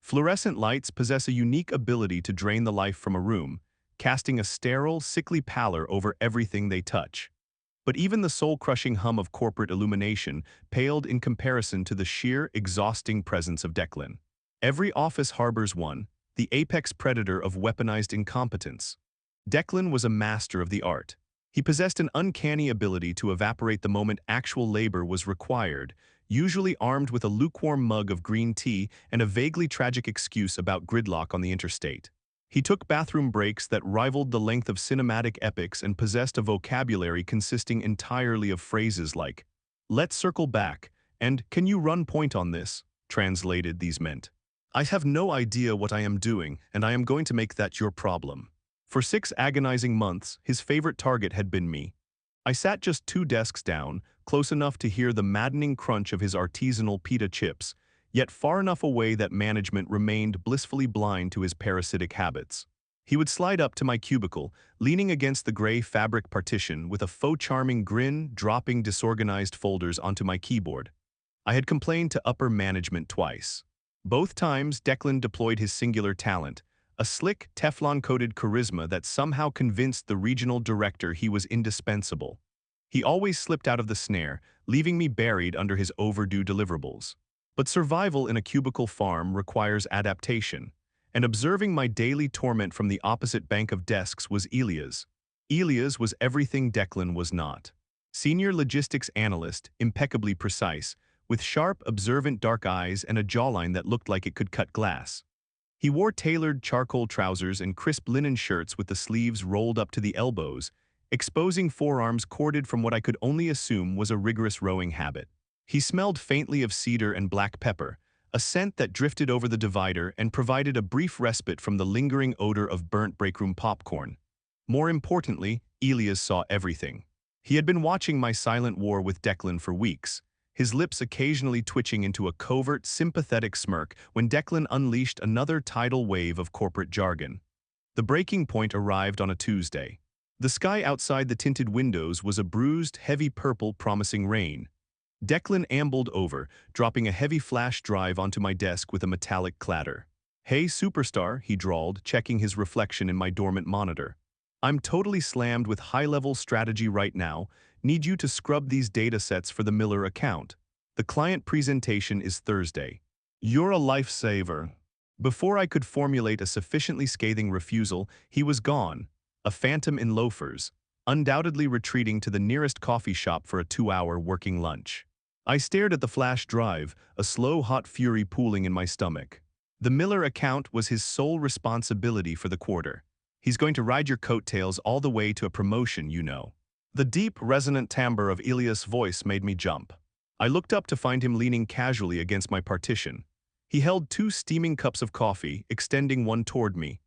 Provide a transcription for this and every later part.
Fluorescent lights possess a unique ability to drain the life from a room, casting a sterile, sickly pallor over everything they touch. But even the soul-crushing hum of corporate illumination paled in comparison to the sheer, exhausting presence of Declan. Every office harbors one, the apex predator of weaponized incompetence. Declan was a master of the art. He possessed an uncanny ability to evaporate the moment actual labor was required, usually armed with a lukewarm mug of green tea and a vaguely tragic excuse about gridlock on the interstate. He took bathroom breaks that rivaled the length of cinematic epics and possessed a vocabulary consisting entirely of phrases like, "Let's circle back," and "Can you run point on this?" Translated, these meant, "I have no idea what I am doing, and I am going to make that your problem." For 6 agonizing months, his favorite target had been me. I sat just 2 desks down, close enough to hear the maddening crunch of his artisanal pita chips, yet far enough away that management remained blissfully blind to his parasitic habits. He would slide up to my cubicle, leaning against the gray fabric partition with a faux charming grin, dropping disorganized folders onto my keyboard. I had complained to upper management twice. Both times, Declan deployed his singular talent, a slick, Teflon-coated charisma that somehow convinced the regional director he was indispensable. He always slipped out of the snare, leaving me buried under his overdue deliverables. But survival in a cubicle farm requires adaptation, and observing my daily torment from the opposite bank of desks was Elias. Elias was everything Declan was not. Senior logistics analyst, impeccably precise, with sharp, observant dark eyes and a jawline that looked like it could cut glass. He wore tailored charcoal trousers and crisp linen shirts with the sleeves rolled up to the elbows, exposing forearms corded from what I could only assume was a rigorous rowing habit. He smelled faintly of cedar and black pepper, a scent that drifted over the divider and provided a brief respite from the lingering odor of burnt breakroom popcorn. More importantly, Elias saw everything. He had been watching my silent war with Declan for weeks, his lips occasionally twitching into a covert, sympathetic smirk when Declan unleashed another tidal wave of corporate jargon. The breaking point arrived on a Tuesday. The sky outside the tinted windows was a bruised, heavy purple promising rain. Declan ambled over, dropping a heavy flash drive onto my desk with a metallic clatter. "Hey, superstar," he drawled, checking his reflection in my dormant monitor. "I'm totally slammed with high-level strategy right now. Need you to scrub these data sets for the Miller account. The client presentation is Thursday. You're a lifesaver." Before I could formulate a sufficiently scathing refusal, he was gone, a phantom in loafers, undoubtedly retreating to the nearest coffee shop for a 2-hour working lunch. I stared at the flash drive, a slow, hot fury pooling in my stomach. The Miller account was his sole responsibility for the quarter. He's going to ride your coattails all the way to a promotion, you know. The deep, resonant timbre of Elias' voice made me jump. I looked up to find him leaning casually against my partition. He held 2 steaming cups of coffee, extending one toward me.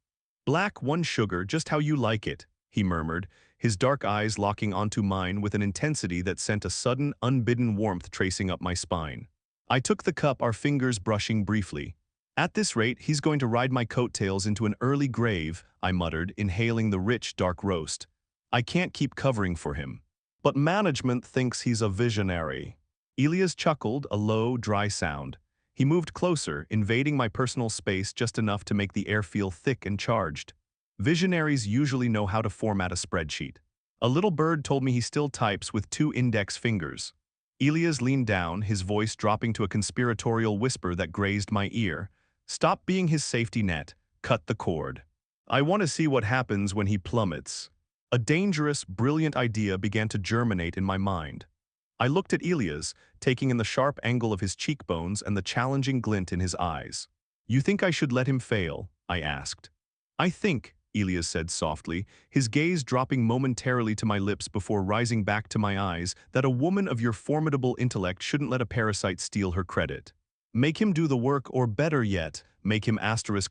"Black, 1 sugar, just how you like it," he murmured, his dark eyes locking onto mine with an intensity that sent a sudden, unbidden warmth tracing up my spine. I took the cup, our fingers brushing briefly. "At this rate, he's going to ride my coattails into an early grave," I muttered, inhaling the rich, dark roast. "I can't keep covering for him. But management thinks he's a visionary." Elias chuckled, a low, dry sound. He moved closer, invading my personal space just enough to make the air feel thick and charged. Visionaries usually know how to format a spreadsheet. A little bird told me he still types with 2 index fingers. Elias leaned down, his voice dropping to a conspiratorial whisper that grazed my ear. "Stop being his safety net. Cut the cord. I want to see what happens when he plummets." A dangerous, brilliant idea began to germinate in my mind. I looked at Elias, taking in the sharp angle of his cheekbones and the challenging glint in his eyes. "You think I should let him fail?" I asked. "I think," Elias said softly, his gaze dropping momentarily to my lips before rising back to my eyes, "that a woman of your formidable intellect shouldn't let a parasite steal her credit. Make him do the work, or better yet, make him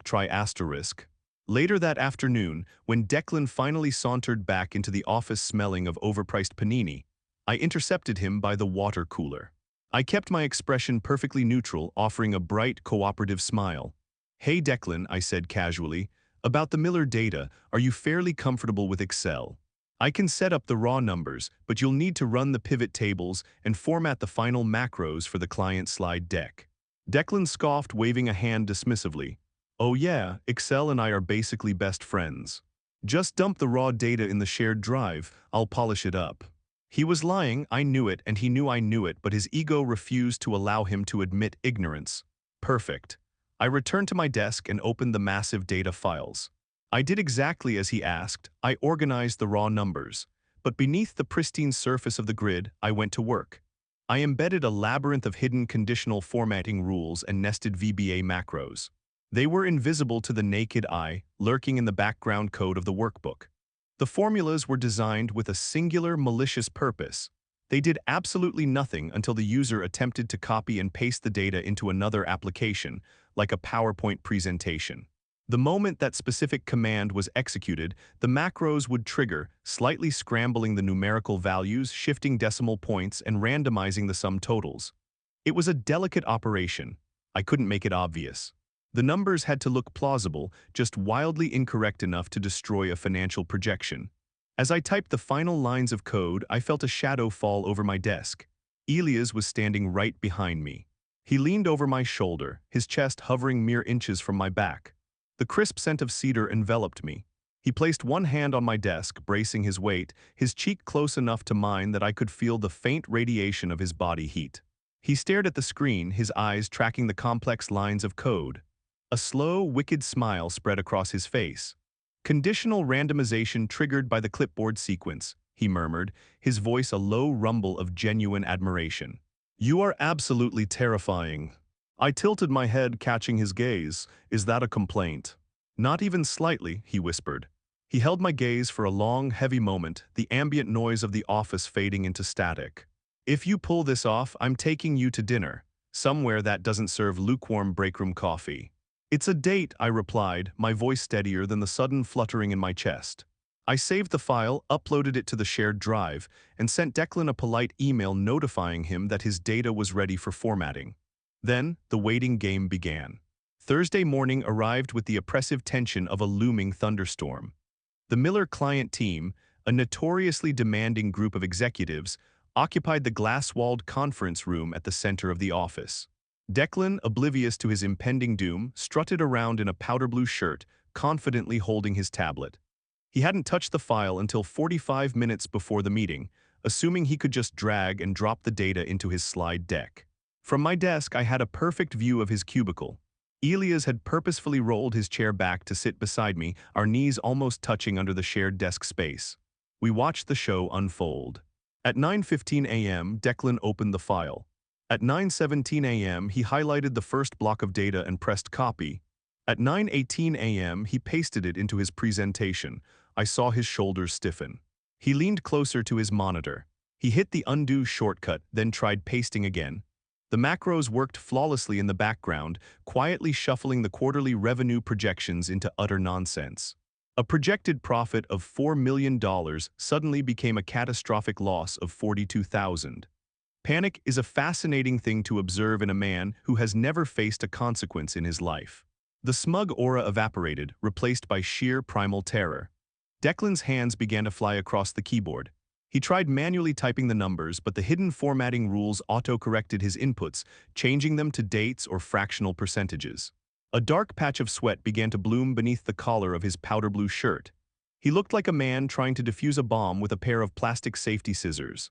try asterisk." Later that afternoon, when Declan finally sauntered back into the office smelling of overpriced panini, I intercepted him by the water cooler. I kept my expression perfectly neutral, offering a bright, cooperative smile. "Hey Declan," I said casually, "about the Miller data, are you fairly comfortable with Excel? I can set up the raw numbers, but you'll need to run the pivot tables and format the final macros for the client slide deck." Declan scoffed, waving a hand dismissively. Oh yeah, Excel and I are basically best friends. Just dump the raw data in the shared drive, I'll polish it up. He was lying, I knew it, and he knew I knew it, but his ego refused to allow him to admit ignorance. Perfect. I returned to my desk and opened the massive data files. I did exactly as he asked. I organized the raw numbers. But beneath the pristine surface of the grid, I went to work. I embedded a labyrinth of hidden conditional formatting rules and nested VBA macros. They were invisible to the naked eye, lurking in the background code of the workbook. The formulas were designed with a singular malicious purpose. They did absolutely nothing until the user attempted to copy and paste the data into another application, like a PowerPoint presentation. The moment that specific command was executed, the macros would trigger, slightly scrambling the numerical values, shifting decimal points, and randomizing the sum totals. It was a delicate operation. I couldn't make it obvious. The numbers had to look plausible, just wildly incorrect enough to destroy a financial projection. As I typed the final lines of code, I felt a shadow fall over my desk. Elias was standing right behind me. He leaned over my shoulder, his chest hovering mere inches from my back. The crisp scent of cedar enveloped me. He placed one hand on my desk, bracing his weight, his cheek close enough to mine that I could feel the faint radiation of his body heat. He stared at the screen, his eyes tracking the complex lines of code. A slow, wicked smile spread across his face. Conditional randomization triggered by the clipboard sequence, he murmured, his voice a low rumble of genuine admiration. You are absolutely terrifying. I tilted my head, catching his gaze. Is that a complaint? Not even slightly, he whispered. He held my gaze for a long, heavy moment, the ambient noise of the office fading into static. If you pull this off, I'm taking you to dinner, somewhere that doesn't serve lukewarm breakroom coffee. It's a date, I replied, my voice steadier than the sudden fluttering in my chest. I saved the file, uploaded it to the shared drive, and sent Declan a polite email notifying him that his data was ready for formatting. Then, the waiting game began. Thursday morning arrived with the oppressive tension of a looming thunderstorm. The Miller client team, a notoriously demanding group of executives, occupied the glass-walled conference room at the center of the office. Declan, oblivious to his impending doom, strutted around in a powder blue shirt, confidently holding his tablet. He hadn't touched the file until 45 minutes before the meeting, assuming he could just drag and drop the data into his slide deck. From my desk, I had a perfect view of his cubicle. Elias had purposefully rolled his chair back to sit beside me, our knees almost touching under the shared desk space. We watched the show unfold. At 9:15 a.m., Declan opened the file. At 9:17 a.m., he highlighted the first block of data and pressed copy. At 9:18 a.m., he pasted it into his presentation. I saw his shoulders stiffen. He leaned closer to his monitor. He hit the undo shortcut, then tried pasting again. The macros worked flawlessly in the background, quietly shuffling the quarterly revenue projections into utter nonsense. A projected profit of $4 million suddenly became a catastrophic loss of $42,000. Panic is a fascinating thing to observe in a man who has never faced a consequence in his life. The smug aura evaporated, replaced by sheer primal terror. Declan's hands began to fly across the keyboard. He tried manually typing the numbers, but the hidden formatting rules auto-corrected his inputs, changing them to dates or fractional percentages. A dark patch of sweat began to bloom beneath the collar of his powder blue shirt. He looked like a man trying to defuse a bomb with a pair of plastic safety scissors.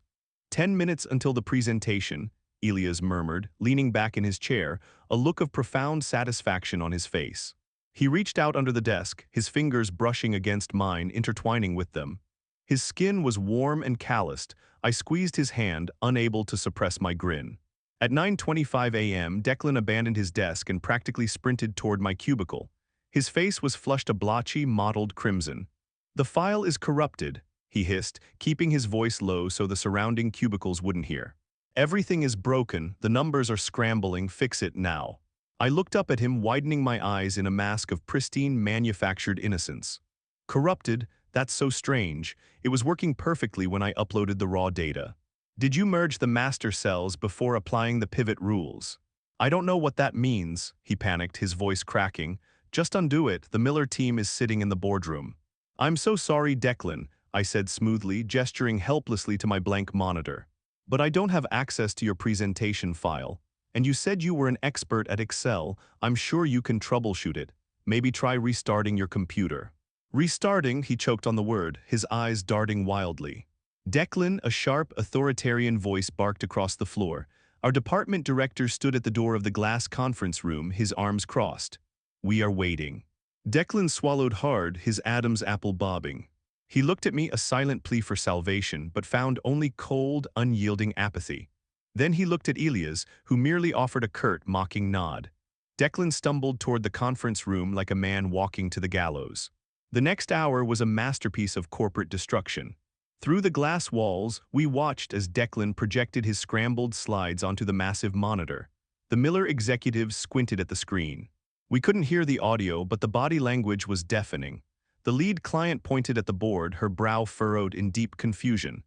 10 minutes until the presentation, Elias murmured, leaning back in his chair, a look of profound satisfaction on his face. He reached out under the desk, his fingers brushing against mine, intertwining with them. His skin was warm and calloused. I squeezed his hand, unable to suppress my grin. At 9:25 a.m., Declan abandoned his desk and practically sprinted toward my cubicle. His face was flushed a blotchy, mottled crimson. "The file is corrupted," he hissed, keeping his voice low so the surrounding cubicles wouldn't hear. "Everything is broken, the numbers are scrambling, fix it now." I looked up at him, widening my eyes in a mask of pristine, manufactured innocence. "Corrupted? That's so strange. It was working perfectly when I uploaded the raw data. Did you merge the master cells before applying the pivot rules?" "I don't know what that means," he panicked, his voice cracking. "Just undo it, the Miller team is sitting in the boardroom." "I'm so sorry, Declan," I said smoothly, gesturing helplessly to my blank monitor. "But I don't have access to your presentation file. And you said you were an expert at Excel. I'm sure you can troubleshoot it. Maybe try restarting your computer. Restarting, he choked on the word, his eyes darting wildly. Declan, a sharp, authoritarian voice barked across the floor. Our department director stood at the door of the glass conference room, his arms crossed. We are waiting. Declan swallowed hard, his Adam's apple bobbing. He looked at me, a silent plea for salvation, but found only cold, unyielding apathy. Then he looked at Elias, who merely offered a curt, mocking nod. Declan stumbled toward the conference room like a man walking to the gallows. The next hour was a masterpiece of corporate destruction. Through the glass walls, we watched as Declan projected his scrambled slides onto the massive monitor. The Miller executives squinted at the screen. We couldn't hear the audio, but the body language was deafening. The lead client pointed at the board, her brow furrowed in deep confusion.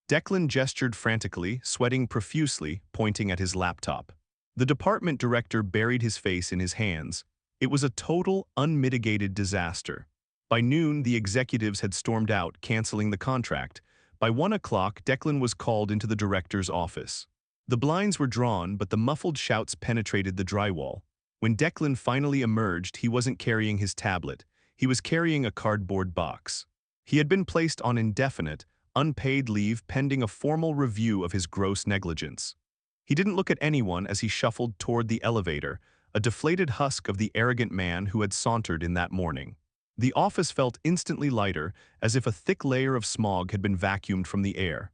Declan gestured frantically, sweating profusely, pointing at his laptop. The department director buried his face in his hands. It was a total, unmitigated disaster. By noon, the executives had stormed out, canceling the contract. By 1 o'clock, Declan was called into the director's office. The blinds were drawn, but the muffled shouts penetrated the drywall. When Declan finally emerged, he wasn't carrying his tablet. He was carrying a cardboard box. He had been placed on indefinite, unpaid leave pending a formal review of his gross negligence. He didn't look at anyone as he shuffled toward the elevator, a deflated husk of the arrogant man who had sauntered in that morning. The office felt instantly lighter, as if a thick layer of smog had been vacuumed from the air.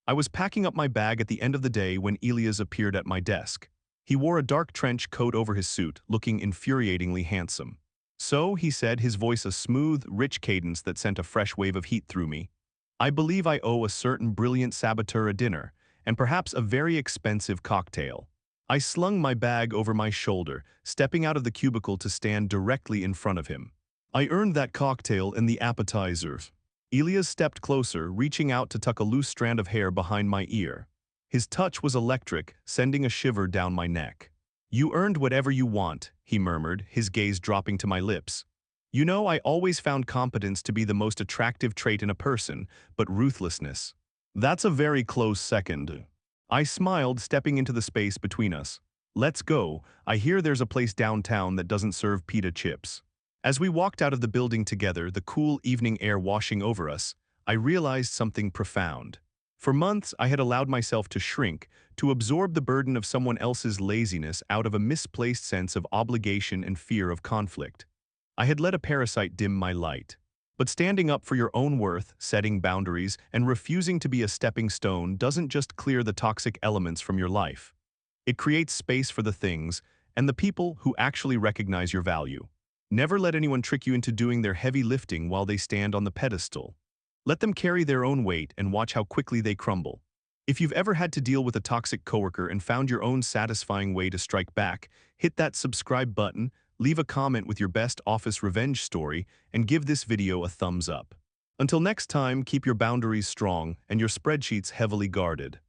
I was packing up my bag at the end of the day when Elias appeared at my desk. He wore a dark trench coat over his suit, looking infuriatingly handsome. So, he said, his voice a smooth, rich cadence that sent a fresh wave of heat through me. I believe I owe a certain brilliant saboteur a dinner, and perhaps a very expensive cocktail. I slung my bag over my shoulder, stepping out of the cubicle to stand directly in front of him. I earned that cocktail and the appetizers. Elias stepped closer, reaching out to tuck a loose strand of hair behind my ear. His touch was electric, sending a shiver down my neck. You earned whatever you want, he murmured, his gaze dropping to my lips. You know, I always found competence to be the most attractive trait in a person, but ruthlessness. That's a very close second. I smiled, stepping into the space between us. Let's go. I hear there's a place downtown that doesn't serve pita chips. As we walked out of the building together, the cool evening air washing over us, I realized something profound. For months, I had allowed myself to shrink, to absorb the burden of someone else's laziness out of a misplaced sense of obligation and fear of conflict. I had let a parasite dim my light. But standing up for your own worth, setting boundaries, and refusing to be a stepping stone doesn't just clear the toxic elements from your life. It creates space for the things and the people who actually recognize your value. Never let anyone trick you into doing their heavy lifting while they stand on the pedestal. Let them carry their own weight and watch how quickly they crumble. If you've ever had to deal with a toxic coworker and found your own satisfying way to strike back, hit that subscribe button, leave a comment with your best office revenge story, and give this video a thumbs up. Until next time, keep your boundaries strong and your spreadsheets heavily guarded.